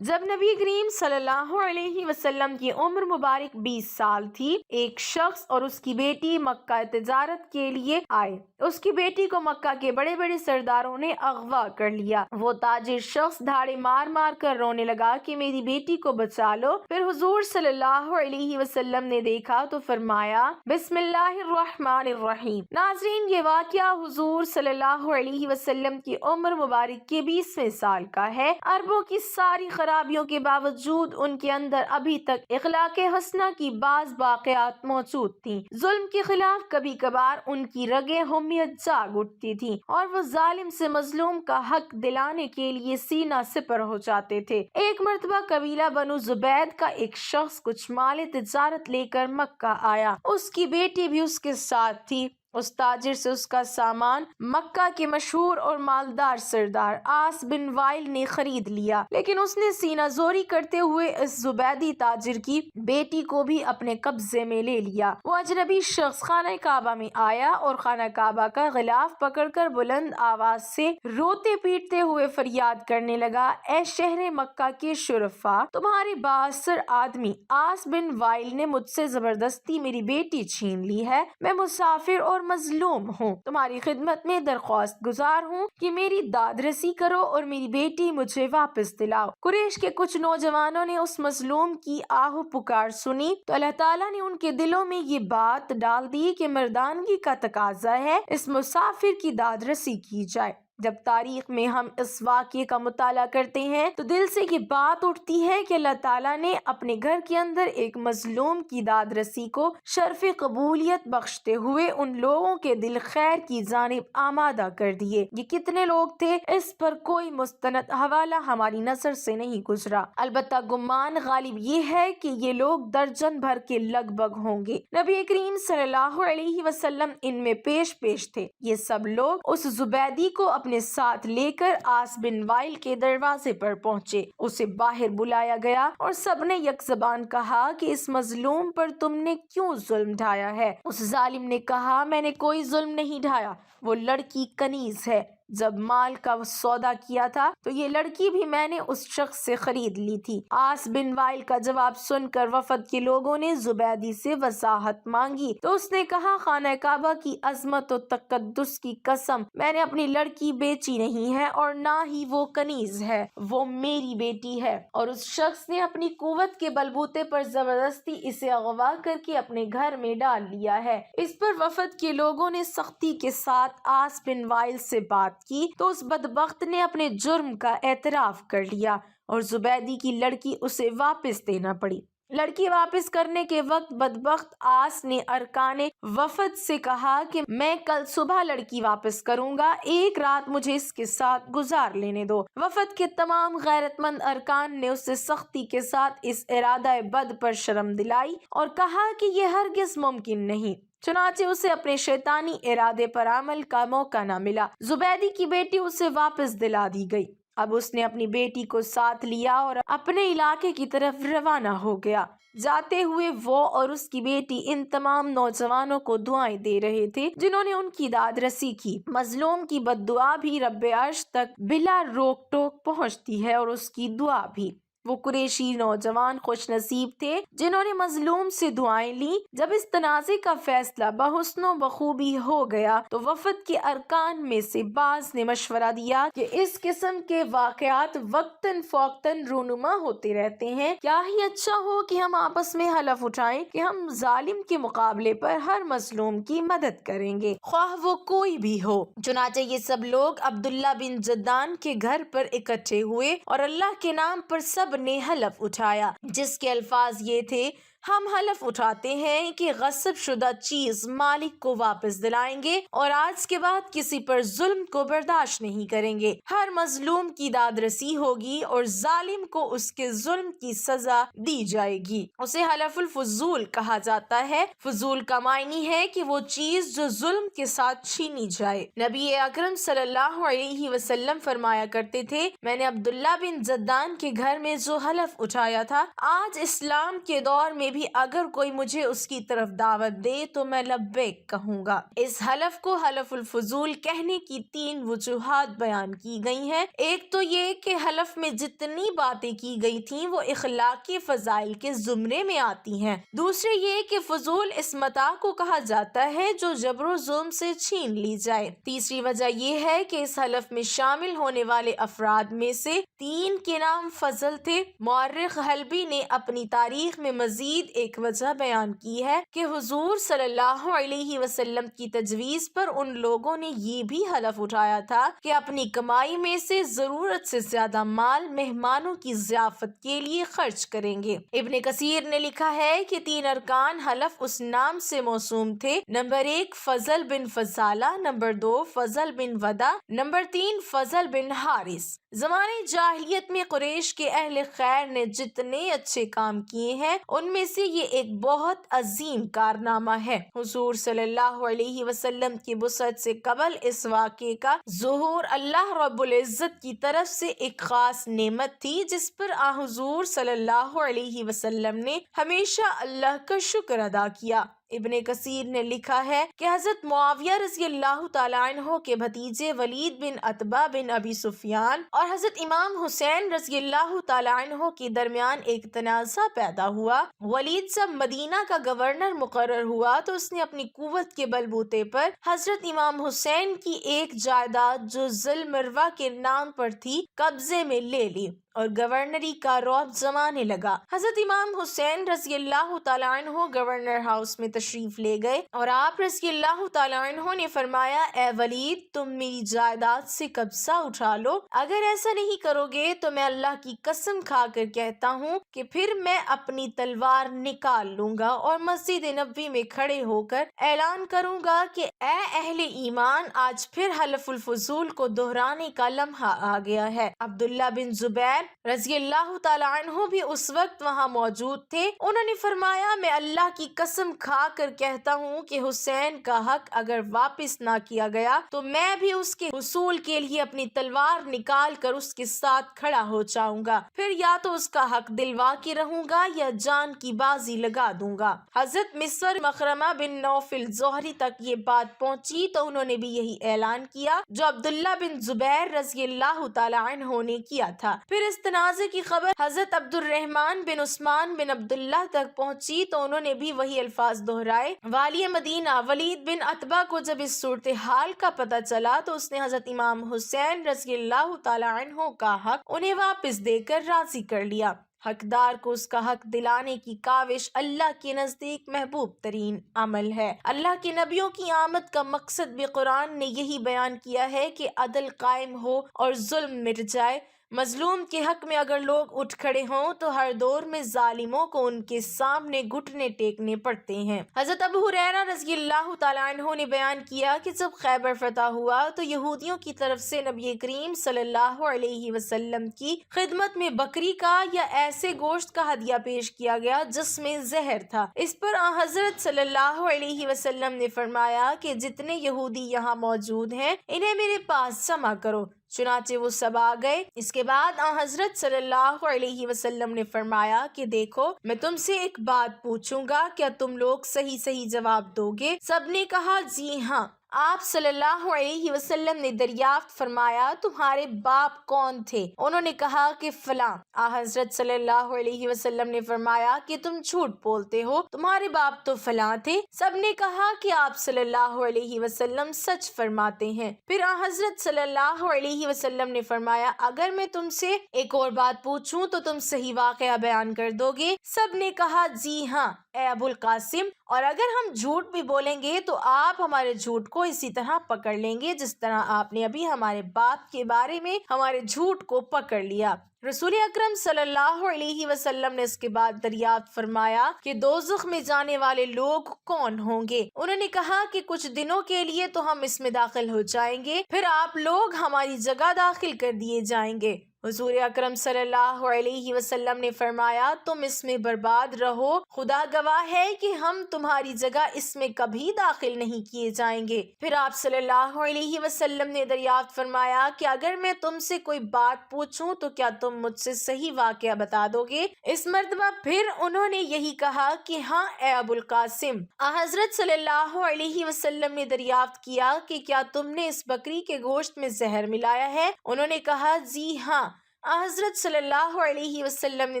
جب نبی کریم صلی اللہ علیہ وسلم کی عمر مبارک 20 سال تھی، ایک شخص اور اس کی بیٹی مکہ تجارت کے لیے آئے۔ اس کی بیٹی کو مکہ کے بڑے بڑے سرداروں نے اغوا کر لیا۔ وہ تاجر شخص دھاڑے مار مار کر رونے لگا کہ میری بیٹی کو بچا لو۔ پھر حضور صلی اللہ علیہ وسلم نے دیکھا تو فرمایا بسم اللہ الرحمن الرحیم۔ ناظرین، یہ واقعہ حضور صلی اللہ علیہ وسلم کی عمر مبارک کے 20ویں سال کا ہے۔ عربوں کی ساری خرابیوں کے باوجود ان کے اندر ابھی تک اخلاق حسنہ کی بعض باقیات موجود تھیں۔ ظلم کے خلاف کبھی کبھار ان کی رگیں حمیت جاگ اٹھتی تھیں اور وہ ظالم سے مظلوم کا حق دلانے کے لیے سینہ سپر ہو جاتے تھے۔ ایک مرتبہ قبیلہ بنو زبید کا ایک شخص کچھ مال تجارت لے کر مکہ آیا۔ اس کی بیٹی بھی اس کے ساتھ تھی۔ اس تاجر سے اس کا سامان مکہ کے مشہور اور مالدار سردار عاص بن وائل نے خرید لیا، لیکن اس نے سینہ زوری کرتے ہوئے اس زبیدی تاجر کی بیٹی کو بھی اپنے قبضے میں لے لیا۔ وہ اجنبی شخص خانہ کعبہ میں آیا اور خانہ کعبہ کا غلاف پکڑ کر بلند آواز سے روتے پیٹتے ہوئے فریاد کرنے لگا، اے شہر مکہ کے شرفاء، تمہارے بااثر آدمی عاص بن وائل نے مجھ سے زبردستی میری بیٹی چھین لی ہے۔ میں مسافر اور مظلوم ہوں، تمہاری خدمت میں درخواست گزار ہوں کہ میری داد رسی کرو اور میری بیٹی مجھے واپس دلاؤ۔ قریش کے کچھ نوجوانوں نے اس مظلوم کی آہ پکار سنی تو اللہ تعالیٰ نے ان کے دلوں میں یہ بات ڈال دی کہ مردانگی کا تقاضا ہے اس مسافر کی داد رسی کی جائے۔ جب تاریخ میں ہم اس واقعے کا مطالعہ کرتے ہیں تو دل سے یہ بات اٹھتی ہے کہ اللہ تعالیٰ نے اپنے گھر کے اندر ایک مظلوم کی داد رسی کو شرف قبولیت بخشتے ہوئے ان لوگوں کے دل خیر کی جانب آمادہ کر دیے۔ یہ کتنے لوگ تھے، اس پر کوئی مستند حوالہ ہماری نظر سے نہیں گزرا، البتہ گمان غالب یہ ہے کہ یہ لوگ درجن بھر کے لگ بھگ ہوں گے۔ نبی کریم صلی اللہ علیہ وسلم ان میں پیش تھے۔ یہ سب لوگ اس زبیدی کو اپنے ساتھ لے کر عاص بن وائل کے دروازے پر پہنچے۔ اسے باہر بلایا گیا اور سب نے یک زبان کہا کہ اس مظلوم پر تم نے کیوں ظلم ڈھایا ہے؟ اس ظالم نے کہا، میں نے کوئی ظلم نہیں ڈھایا، وہ لڑکی کنیز ہے۔ جب مال کا سودا کیا تھا تو یہ لڑکی بھی میں نے اس شخص سے خرید لی تھی۔ عاص بن وائل کا جواب سن کر وفد کے لوگوں نے زبیدی سے وضاحت مانگی تو اس نے کہا، خانہ کعبہ کی عظمت و تقدس کی قسم، میں نے اپنی لڑکی بیچی نہیں ہے اور نہ ہی وہ کنیز ہے، وہ میری بیٹی ہے۔ اور اس شخص نے اپنی قوت کے بلبوتے پر زبردستی اسے اغوا کر کے اپنے گھر میں ڈال لیا ہے۔ اس پر وفد کے لوگوں نے سختی کے ساتھ عاص بن وائل سے بات کی تو اس بدبخت نے اپنے جرم کا اعتراف کر لیا اور زبیدی کی لڑکی اسے واپس دینا پڑی۔ لڑکی واپس کرنے کے وقت بدبخت عاص نے ارکان وفد سے کہا کہ میں کل صبح لڑکی واپس کروں گا، ایک رات مجھے اس کے ساتھ گزار لینے دو۔ وفد کے تمام غیرت مند ارکان نے اسے سختی کے ساتھ اس ارادہ بد پر شرم دلائی اور کہا کہ یہ ہرگز ممکن نہیں۔ چنانچہ اسے اپنے شیطانی ارادے پر عمل کا موقع نہ ملا۔ زبیدی کی بیٹی اسے واپس دلا دی گئی۔ اب اس نے اپنی بیٹی کو ساتھ لیا اور اپنے علاقے کی طرف روانہ ہو گیا۔ جاتے ہوئے وہ اور اس کی بیٹی ان تمام نوجوانوں کو دعائیں دے رہے تھے جنہوں نے ان کی داد رسی کی۔ مظلوم کی بد دعا بھی رب عرش تک بلا روک ٹوک پہنچتی ہے اور اس کی دعا بھی۔ وہ قریشی نوجوان خوش نصیب تھے جنہوں نے مظلوم سے دعائیں لی۔ جب اس تنازع کا فیصلہ بحسن و بخوبی ہو گیا تو وفد کے ارکان میں سے بعض نے مشورہ دیا کہ اس قسم کے واقعات وقتاً فوقتاً رونما ہوتے رہتے ہیں، کیا ہی اچھا ہو کہ ہم آپس میں حلف اٹھائیں کہ ہم ظالم کے مقابلے پر ہر مظلوم کی مدد کریں گے، خواہ وہ کوئی بھی ہو۔ چنانچہ یہ سب لوگ عبداللہ بن جدعان کے گھر پر اکٹھے ہوئے اور اللہ کے نام پر سب نے حلف اٹھایا، جس کے الفاظ یہ تھے، ہم حلف اٹھاتے ہیں کہ غصب شدہ چیز مالک کو واپس دلائیں گے اور آج کے بعد کسی پر ظلم کو برداشت نہیں کریں گے۔ ہر مظلوم کی داد رسی ہوگی اور ظالم کو اس کے ظلم کی سزا دی جائے گی۔ اسے حلف الفضول کہا جاتا ہے۔ فضول کا معنی ہے کہ وہ چیز جو ظلم کے ساتھ چھینی جائے۔ نبی اکرم صلی اللہ علیہ وسلم فرمایا کرتے تھے، میں نے عبداللہ بن جدعان کے گھر میں جو حلف اٹھایا تھا، آج اسلام کے دور میں میں بھی اگر کوئی مجھے اس کی طرف دعوت دے تو میں لبیک کہوں گا۔ اس حلف کو حلف الفضول کہنے کی 3 وجوہات بیان کی گئی ہیں۔ ایک تو یہ کہ حلف میں جتنی باتیں کی گئی تھیں وہ اخلاقی فضائل کے زمرے میں آتی ہیں۔ دوسرے یہ کہ فضول اس متاع کو کہا جاتا ہے جو جبر و ظلم سے چھین لی جائے۔ تیسری وجہ یہ ہے کہ اس حلف میں شامل ہونے والے افراد میں سے 3 کے نام فضل تھے۔ مورخ حلبی نے اپنی تاریخ میں مزید ایک وجہ بیان کی ہے کہ حضور صلی اللہ علیہ وسلم کی تجویز پر ان لوگوں نے یہ بھی حلف اٹھایا تھا کہ اپنی کمائی میں سے ضرورت سے زیادہ مال مہمانوں کی ضیافت کے لیے خرچ کریں گے۔ ابن کثیر نے لکھا ہے کہ 3 ارکان حلف اس نام سے موسوم تھے: نمبر 1 فضل بن فضالہ، نمبر 2 فضل بن ودا، نمبر 3 فضل بن حارث۔ زمانے جاہلیت میں قریش کے اہل خیر نے جتنے اچھے کام کیے ہیں ان میں سے یہ ایک بہت عظیم کارنامہ ہے۔ حضور صلی اللہ علیہ وسلم کی بعثت سے قبل اس واقعے کا ظہور اللہ رب العزت کی طرف سے ایک خاص نعمت تھی جس پر حضور صلی اللہ علیہ وسلم نے ہمیشہ اللہ کا شکر ادا کیا۔ ابن کثیر نے لکھا ہے کہ حضرت معاویہ رضی اللہ تعالیٰ عنہ کے بھتیجے ولید بن عتبہ بن ابی سفیان اور حضرت امام حسین رضی اللہ تعالیٰ عنہ کے درمیان ایک تنازع پیدا ہوا۔ ولید جب مدینہ کا گورنر مقرر ہوا تو اس نے اپنی قوت کے بل بوتے پر حضرت امام حسین کی ایک جائیداد جو ذی المروہ کے نام پر تھی قبضے میں لے لی اور گورنری کا رعب جمانے لگا۔ حضرت امام حسین رضی اللہ تعالیٰ عنہ گورنر ہاؤس میں تشریف لے گئے اور آپ رضی اللہ تعالیٰ عنہ نے فرمایا، اے ولید تم میری جائیداد سے قبضہ اٹھا لو، اگر ایسا نہیں کرو گے تو میں اللہ کی قسم کھا کر کہتا ہوں کہ پھر میں اپنی تلوار نکال لوں گا اور مسجد نبوی میں کھڑے ہو کر اعلان کروں گا کہ اے اہل ایمان، آج پھر حلف الفضول کو دہرانے کا لمحہ آ گیا ہے۔ عبداللہ بن زبیر رضی اللہ تعالیٰ عنہ بھی اس وقت وہاں موجود تھے۔ انہوں نے فرمایا، میں اللہ کی قسم کھا کر کہتا ہوں کہ حسین کا حق اگر واپس نہ کیا گیا تو میں بھی اس کے حصول کے لیے اپنی تلوار نکال کر اس کے ساتھ کھڑا ہو جاؤں گا، پھر یا تو اس کا حق دلوا کے رہوں گا یا جان کی بازی لگا دوں گا۔ حضرت مسور مخرمہ بن نوفل زہری تک یہ بات پہنچی تو انہوں نے بھی یہی اعلان کیا جو عبداللہ بن زبیر رضی اللہ تعالیٰ عنہ نے کیا تھا۔ پھر اس تنازع کی خبر حضرت عبد الرحمن بن عثمان بن عبداللہ تک پہنچی تو انہوں نے بھی وہی الفاظ دہرائے۔ والی مدینہ ولید بن عتبہ کو جب اس صورتحال کا پتہ چلا تو اس نے حضرت امام حسین رضی اللہ تعالیٰ عنہ کا حق انہیں واپس دے کر راضی کر لیا۔ حقدار کو اس کا حق دلانے کی کاوش اللہ کے نزدیک محبوب ترین عمل ہے۔ اللہ کے نبیوں کی آمد کا مقصد بھی قرآن نے یہی بیان کیا ہے کہ عدل قائم ہو اور ظلم مٹ جائے۔ مظلوم کے حق میں اگر لوگ اٹھ کھڑے ہوں تو ہر دور میں ظالموں کو ان کے سامنے گھٹنے ٹیکنے پڑتے ہیں۔ حضرت ابو ہریرہ رضی اللہ تعالیٰ عنہ نے بیان کیا کہ جب خیبر فتح ہوا تو یہودیوں کی طرف سے نبی کریم صلی اللہ علیہ وسلم کی خدمت میں بکری کا یا ایسے گوشت کا ہدیہ پیش کیا گیا جس میں زہر تھا۔ اس پر حضرت صلی اللہ علیہ وسلم نے فرمایا کہ جتنے یہودی یہاں موجود ہیں انہیں میرے پاس جمع کرو، چنانچہ وہ سب آ گئے۔ اس کے بعد حضرت صلی اللہ علیہ وسلم نے فرمایا کہ دیکھو میں تم سے ایک بات پوچھوں گا، کیا تم لوگ صحیح جواب دو گے؟ سب نے کہا جی ہاں۔ آپ صلی اللہ علیہ وسلم نے دریافت فرمایا تمہارے باپ کون تھے؟ انہوں نے کہا کہ فلاں۔ حضرت صلی اللہ علیہ وسلم نے فرمایا کہ تم جھوٹ بولتے ہو، تمہارے باپ تو فلاں تھے۔ سب نے کہا کہ آپ صلی اللہ علیہ وسلم سچ فرماتے ہیں۔ پھر حضرت صلی اللہ علیہ وسلم نے فرمایا اگر میں تم سے ایک اور بات پوچھوں تو تم صحیح واقعہ بیان کر دو گے؟ سب نے کہا جی ہاں اے ابو القاسم، اور اگر ہم جھوٹ بھی بولیں گے تو آپ ہمارے جھوٹ کو اسی طرح پکڑ لیں گے جس طرح آپ نے ابھی ہمارے باپ کے بارے میں ہمارے جھوٹ کو پکڑ لیا۔ رسول اکرم صلی اللہ علیہ وسلم نے اس کے بعد دریافت فرمایا کہ دوزخ میں جانے والے لوگ کون ہوں گے؟ انہوں نے کہا کہ کچھ دنوں کے لیے تو ہم اس میں داخل ہو جائیں گے، پھر آپ لوگ ہماری جگہ داخل کر دیے جائیں گے۔ حضور اکرم صلی اللہ علیہ وسلم نے فرمایا تم اس میں برباد رہو، خدا گواہ ہے کہ ہم تمہاری جگہ اس میں کبھی داخل نہیں کیے جائیں گے۔ پھر آپ صلی اللہ علیہ وسلم نے دریافت فرمایا کہ اگر میں تم سے کوئی بات پوچھوں تو کیا تم مجھ سے صحیح واقعہ بتا دو گے؟ اس مرتبہ پھر انہوں نے یہی کہا کہ ہاں اے ابو القاسم۔ حضرت صلی اللہ علیہ وسلم نے دریافت کیا کہ کیا تم نے اس بکری کے گوشت میں زہر ملایا ہے؟ انہوں نے کہا جی ہاں۔ حضرت صلی اللہ علیہ وسلم نے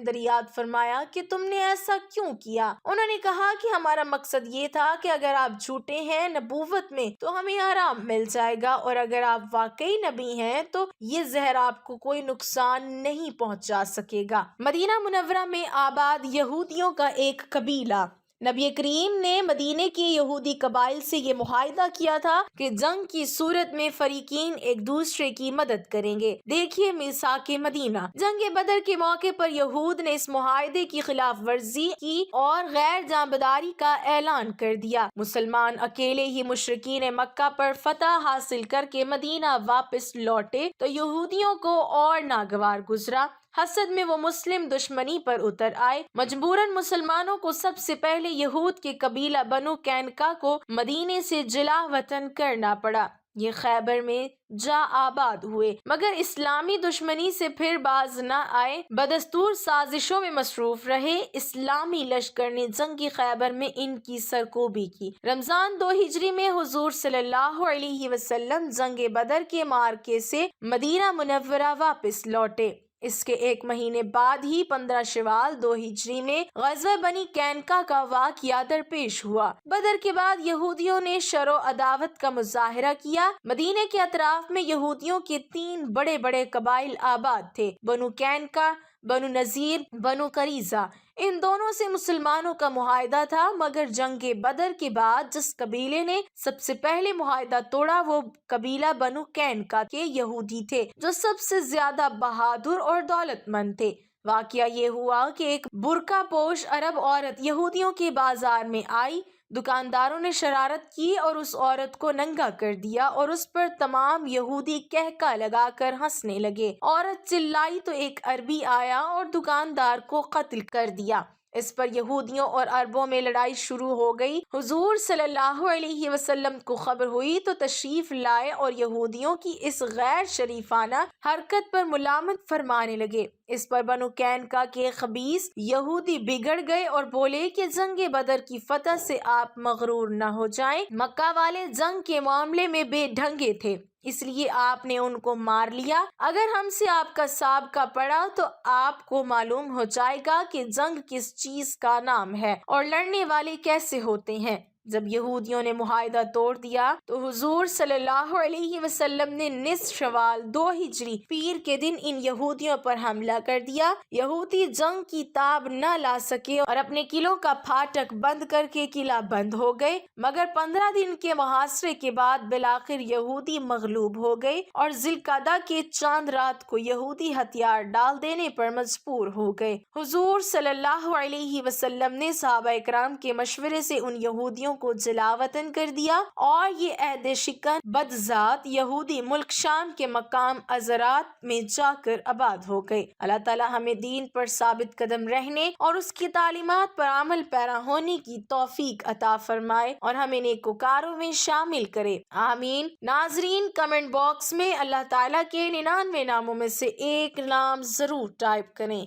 دریافت فرمایا کہ تم نے ایسا کیوں کیا؟ انہوں نے کہا کہ ہمارا مقصد یہ تھا کہ اگر آپ جھوٹے ہیں نبوت میں تو ہمیں آرام مل جائے گا، اور اگر آپ واقعی نبی ہیں تو یہ زہر آپ کو کوئی نقصان نہیں پہنچا سکے گا۔ مدینہ منورہ میں آباد یہودیوں کا ایک قبیلہ۔ نبی کریم نے مدینے کے یہودی قبائل سے یہ معاہدہ کیا تھا کہ جنگ کی صورت میں فریقین ایک دوسرے کی مدد کریں گے۔ دیکھیے میثاق مدینہ۔ جنگ بدر کے موقع پر یہود نے اس معاہدے کی خلاف ورزی کی اور غیر جانبداری کا اعلان کر دیا۔ مسلمان اکیلے ہی مشرکین مکہ پر فتح حاصل کر کے مدینہ واپس لوٹے تو یہودیوں کو اور ناگوار گزرا۔ حسد میں وہ مسلم دشمنی پر اتر آئے۔ مجبوراً مسلمانوں کو سب سے پہلے یہود کے قبیلہ بنو قینقاع کو مدینے سے جلا وطن کرنا پڑا۔ یہ خیبر میں جا آباد ہوئے مگر اسلامی دشمنی سے پھر باز نہ آئے، بدستور سازشوں میں مصروف رہے۔ اسلامی لشکر نے جنگی خیبر میں ان کی سرکوبی کی۔ رمضان 2 ہجری میں حضور صلی اللہ علیہ وسلم جنگ بدر کے معرکے سے مدینہ منورہ واپس لوٹے۔ اس کے 1 مہینے بعد ہی 15 شوال 2 ہجری میں غزوہ بنی قینقاع کا واقعہ درپیش ہوا۔ بدر کے بعد یہودیوں نے شر و عداوت کا مظاہرہ کیا۔ مدینے کے اطراف میں یہودیوں کے 3 بڑے بڑے قبائل آباد تھے، بنو قینقاع، بنو نذیر، بنو قریظہ۔ ان دونوں سے مسلمانوں کا معاہدہ تھا، مگر جنگ بدر کے بعد جس قبیلے نے سب سے پہلے معاہدہ توڑا وہ قبیلہ بنو قینقاع کے یہودی تھے، جو سب سے زیادہ بہادر اور دولت مند تھے۔ واقعہ یہ ہوا کہ ایک برقع پوش عرب عورت یہودیوں کے بازار میں آئی۔ دکانداروں نے شرارت کی اور اس عورت کو ننگا کر دیا اور اس پر تمام یہودی قہقہ لگا کر ہنسنے لگے۔ عورت چلائی تو ایک عربی آیا اور دکاندار کو قتل کر دیا۔ اس پر یہودیوں اور عربوں میں لڑائی شروع ہو گئی۔ حضور صلی اللہ علیہ وسلم کو خبر ہوئی تو تشریف لائے اور یہودیوں کی اس غیر شریفانہ حرکت پر ملامت فرمانے لگے۔ اس پر بنو قینقاع کے خبیث یہودی بگڑ گئے اور بولے کہ جنگ بدر کی فتح سے آپ مغرور نہ ہو جائیں، مکہ والے جنگ کے معاملے میں بے ڈھنگے تھے، اس لیے آپ نے ان کو مار لیا۔ اگر ہم سے آپ کا سابقہ پڑا تو آپ کو معلوم ہو جائے گا کہ جنگ کس چیز کا نام ہے اور لڑنے والے کیسے ہوتے ہیں۔ جب یہودیوں نے معاہدہ توڑ دیا تو حضور صلی اللہ علیہ وسلم نے نصف شوال 2 ہجری پیر کے دن ان یہودیوں پر حملہ کر دیا۔ یہودی جنگ کی تاب نہ لا سکے اور اپنے قلعوں کا پھاٹک بند کر کے قلعہ بند ہو گئے، مگر 15 دن کے محاصرے کے بعد بالآخر یہودی مغلوب ہو گئے اور ذی القعدہ کے چاند رات کو یہودی ہتھیار ڈال دینے پر مجبور ہو گئے۔ حضور صلی اللہ علیہ وسلم نے صحابہ اکرام کے مشورے سے ان یہودیوں کو جلا وطن کر دیا اور یہ عہد شکن بدذات یہودی ملک شام کے مقام عزرات میں جا کر آباد ہو گئے۔ اللہ تعالی ہمیں دین پر ثابت قدم رہنے اور اس کی تعلیمات پر عمل پیرا ہونے کی توفیق عطا فرمائے اور ہمیں نیکوکاروں میں شامل کرے، آمین۔ ناظرین، کمنٹ باکس میں اللہ تعالی کے 99 ناموں میں سے ایک نام ضرور ٹائپ کریں۔